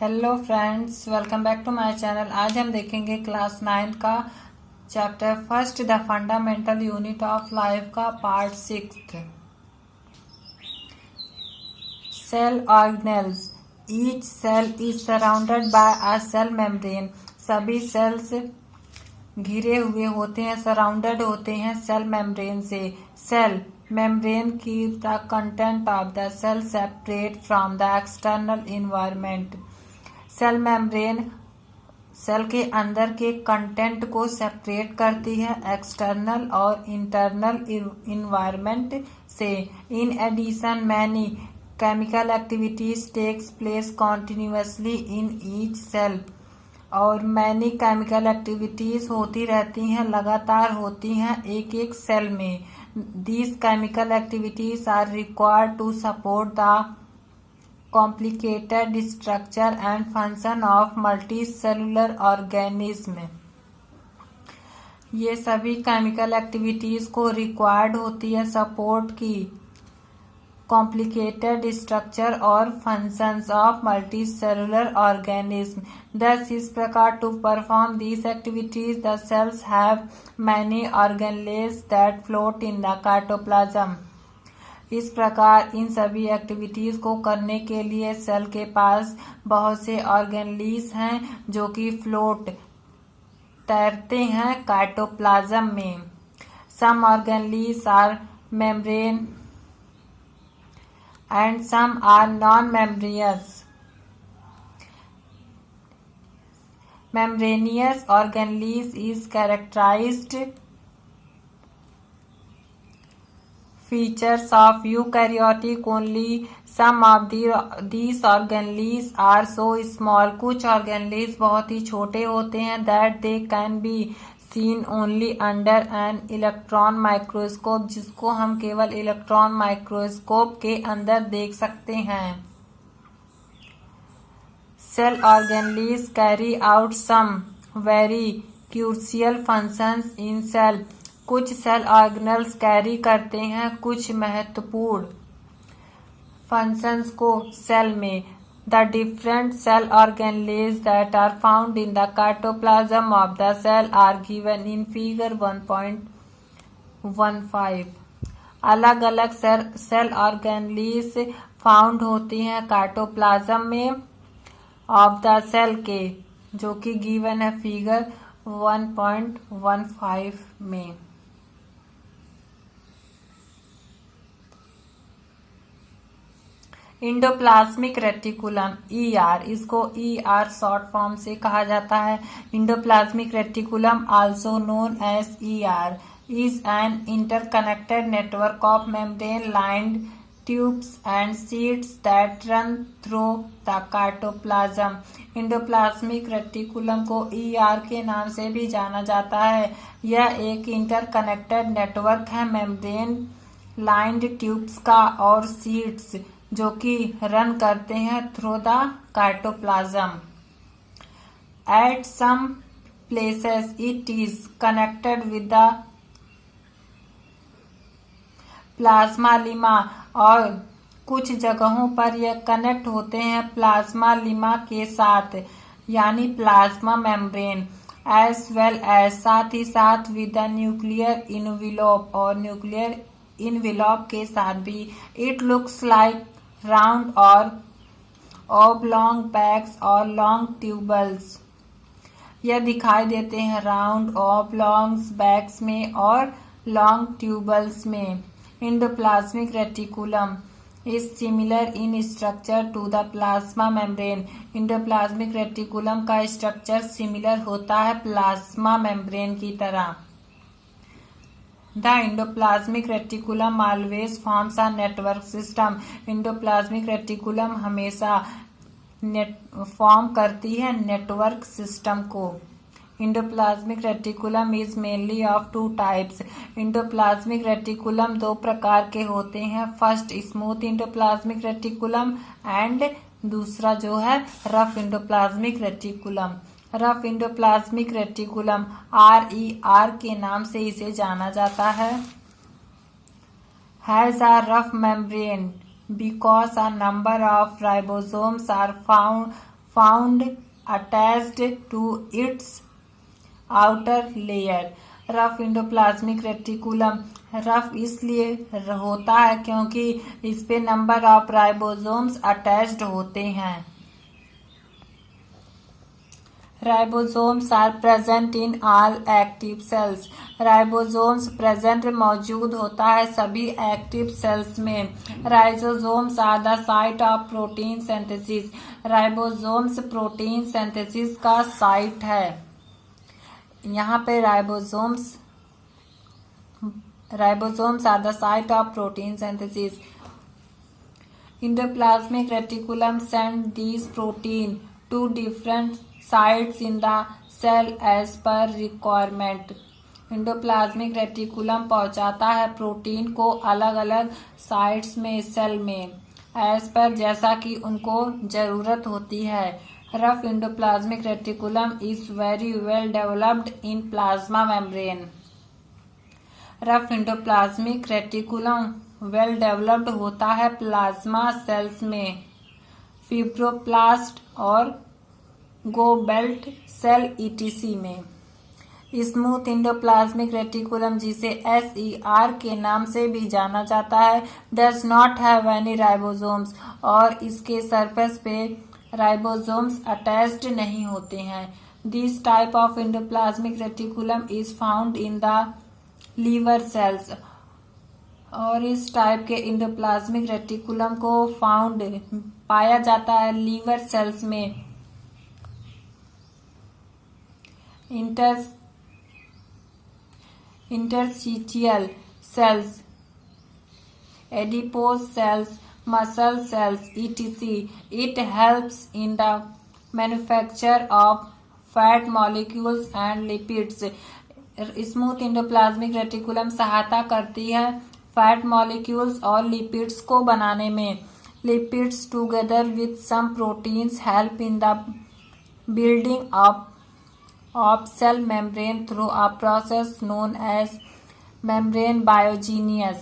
Hello friends, welcome back to my channel. आज हम देखेंगे क्लास 9 का chapter first the fundamental unit of life का part 6 cell organelles. Each cell is surrounded by a cell membrane. सभी cells घिरे हुए होते हैं, सराउंडेड होते हैं सेल मेम्ब्रेन से। Cell membrane keep the content of the cell separate from the external environment. Cell membrane cell के अंदर के कंटेंट को सेपरेट करती है एक्सटर्नल और इंटरनल इन्वायरमेंट से। In addition many chemical activities takes place continuously in each cell. और many chemical activities होती रहती हैं, लगातार होती हैं एक एक सेल में। These chemical activities are required to support the complicated structure and function of multicellular organism। ये सभी केमिकल एक्टिविटीज को रिक्वायर्ड होती है सपोर्ट की कॉम्प्लिकेटेड स्ट्रक्चर और functions of multicellular organism. Thus इस प्रकार to perform these activities the cells have many organelles that float in the cytoplasm. इस प्रकार इन सभी एक्टिविटीज को करने के लिए सेल के पास बहुत से ऑर्गेनेल्स हैं जो कि फ्लोट तैरते हैं साइटोप्लाज्म में। Some organelles are membrane and some are non membranous. Membranous organelles is characterised features of eukaryotic only. Some of these organelles are so small. कुछ organelles बहुत ही छोटे होते हैं that they can be seen only under an electron microscope, जिसको हम केवल electron microscope के अंदर देख सकते हैं। Cell organelles carry out some very crucial functions in cell. कुछ सेल ऑर्गेनेल्स कैरी करते हैं कुछ महत्वपूर्ण फंक्शंस को सेल में। The different cell organelles that are found in the cytoplasm of the cell are given in figure 1.15। अलग अलग cell organelles found होती हैं साइटोप्लाज्म में ऑफ द सेल के, जो कि गिवन है फिगर 1.15 में। इंडोप्लाज्मिक रेटिकुलम ER, इसको ER शॉर्ट फॉर्म से कहा जाता है। Endoplasmic reticulum also known as ER is an interconnected network of membrane lined tubes and sheets that run through the cytoplasm. Endoplasmic reticulum को ER के नाम से भी जाना जाता है। यह एक इंटरकनेक्टेड नेटवर्क है मेम्ब्रेन लाइंड ट्यूब्स का और सीट्स जो कि रन करते हैं through the cytoplasm. At some places it is connected with the plasmalemma, और कुछ जगहों पर यह कनेक्ट होते हैं प्लाज्मा लिमा के साथ, यानी plasma membrane. As well as, साथ ही साथ विद द न्यूक्लियर इनवेलप, और न्यूक्लियर इनवेलप के साथ भी। इट लुक्स लाइक राउंड और ऑबलॉन्ग बैग्स और लॉन्ग ट्यूबल्स। यह दिखाई देते हैं राउंड ऑबलॉन्ग बैग्स में और लॉन्ग ट्यूबल्स में। Endoplasmic reticulum is similar in structure to the plasma membrane. Endoplasmic reticulum का स्ट्रक्चर सिमिलर होता है प्लाज्मा मेम्ब्रेन की तरह। The endoplasmic reticulum always forms a network system. Endoplasmic reticulum हमेशा form करती है नेटवर्क सिस्टम को। Endoplasmic reticulum is mainly of two types. Endoplasmic reticulum दो प्रकार के होते हैं। First smooth endoplasmic reticulum and दूसरा जो है rough endoplasmic reticulum. Rough endoplasmic reticulum RER के नाम से इसे जाना जाता है। Has a rough membrane because a number of ribosomes are found attached to its outer layer. Rough endoplasmic reticulum rough इसलिए होता है क्योंकि इस पे नंबर ऑफ राइबोसोम्स अटैच्ड होते हैं. Ribosomes are present in all active cells. Ribosomes present मौजूद होता है सभी एक्टिव सेल्स में. Ribosomes are the site of protein synthesis. Ribosomes protein synthesis का साइट है. यहाँ पे ribosomes are the site of protein synthesis. Endoplasmic reticulum send these protein to different sites in the cell as per requirement. Endoplasmic reticulum पहुंचाता है protein को अलग अलग sites में सेल में एज पर जैसा कि उनको जरूरत होती है. Rough endoplasmic reticulum is very well developed in plasma membrane. Rough endoplasmic reticulum well developed होता है प्लाज्मा सेल्स में, फिब्रोप्लास्ट और गोबेल्ट सेल ईटीसी में. स्मूथ इंडोप्लाज्मिक रेटिकुलम जिसे SER के नाम से भी जाना जाता है does not have any ribosomes और इसके सरफेस पे राइबोसोम्स अटैच्ड नहीं होते हैं. This type of endoplasmic reticulum is found in the liver cells. और इस टाइप के इंडोप्लाज्मिक रेटिकुलम को पाया जाता है लीवर सेल्स में. Interstitial cells, adipose cells, muscle cells etc. It helps in the manufacture of fat molecules and lipids. Smooth endoplasmic reticulum सहायता करती है फैट मॉलिक्यूल्स और लिपिड्स को बनाने में. Lipids together with some proteins help in the building of cell membrane through a process known as membrane biogenesis.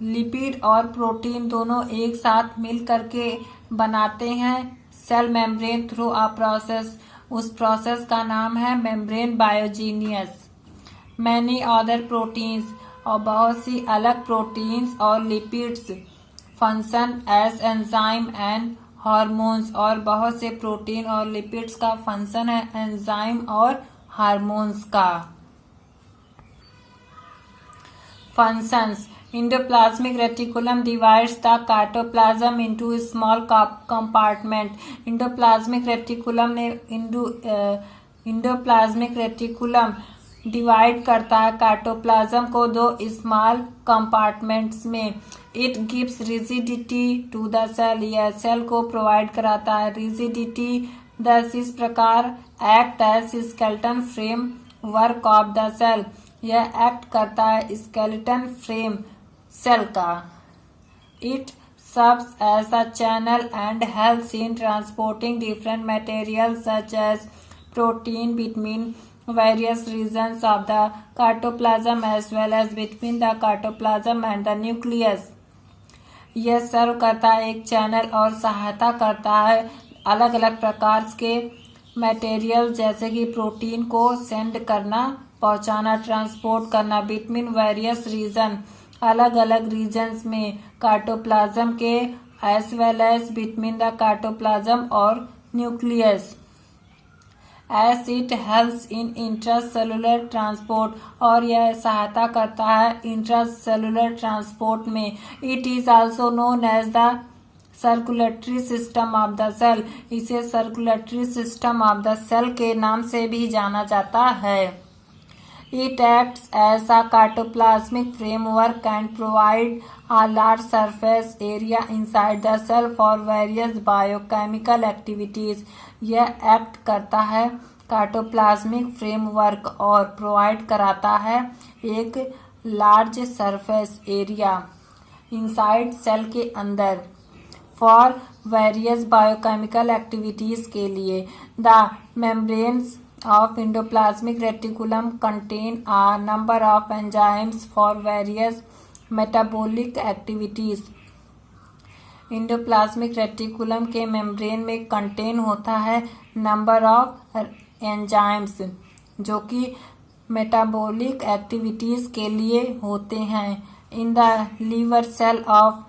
Lipid और protein दोनों एक साथ मिल करके बनाते हैं cell membrane through a process. उस प्रोसेस का नाम है membrane biogenesis. Many other proteins और बहुत सी अलग प्रोटीन्स और lipids function as enzyme and hormones. और बहुत से प्रोटीन और लिपिड्स का फंक्शन है एंजाइम और हार्मोन्स का. Functions. Endoplasmic reticulum divides the cytoplasm into small compartment. Endoplasmic reticulum divide करता है काइटोप्लाज्म को दो स्मॉल कंपार्टमेंट्स में. It gives rigidity to the cell. यह सेल को प्रोवाइड कराता है रिजिडिटी. दस इस प्रकार act as skeleton framework of the cell. यह एक्ट करता है स्केलेटन फ्रेम सेल का. It serves as a channel and helps in transporting different materials such as protein between various regions of the cytoplasm as well as between the cytoplasm and the nucleus. यह सर्व करता है एक channel और सहायता करता है अलग अलग प्रकार के मटेरियल जैसे कि प्रोटीन को सेंड करना, पहुंचाना, ट्रांसपोर्ट करना बिटवीन वेरियस रीजन, अलग अलग रीजन्स में काइटोप्लाज्म के as well as between the cytoplasm और nucleus. As it helps in intracellular transport और यह सहायता करता है इंट्रासेलुलर ट्रांसपोर्ट में. It is also known as the circulatory system of the cell. इसे circulatory system of the cell के नाम से भी जाना जाता है. It acts as a cytoplasmic framework and provides a large surface area inside the cell for various biochemical activities. यह act करता है काइटोप्लाज्मिक फ्रेमवर्क और प्रोवाइड कराता है एक large surface area inside cell के अंदर फॉर वेरियस बायोकेमिकल एक्टिविटीज के लिए. The membranes of endoplasmic reticulum contain a number of enzymes for various metabolic activities. Endoplasmic reticulum के मेम्ब्रेन में कंटेन होता है नंबर ऑफ एंजाइम्स जो कि मेटाबॉलिक एक्टिविटीज के लिए होते हैं. In the liver cell of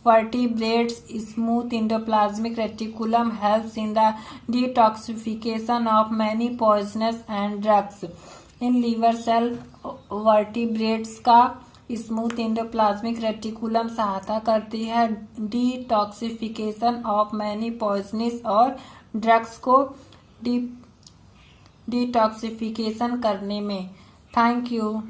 vertebrates, smooth endoplasmic reticulum helps in the detoxification of many poisonous and drugs. In liver cell vertebrates का स्मूथ इंडोप्लाज्मिक रेटिकुलम सहायता करती है डिटॉक्सिफिकेशन ऑफ मैनी पॉइजनस और drugs को डिटॉक्सिफिकेशन करने में. Thank you.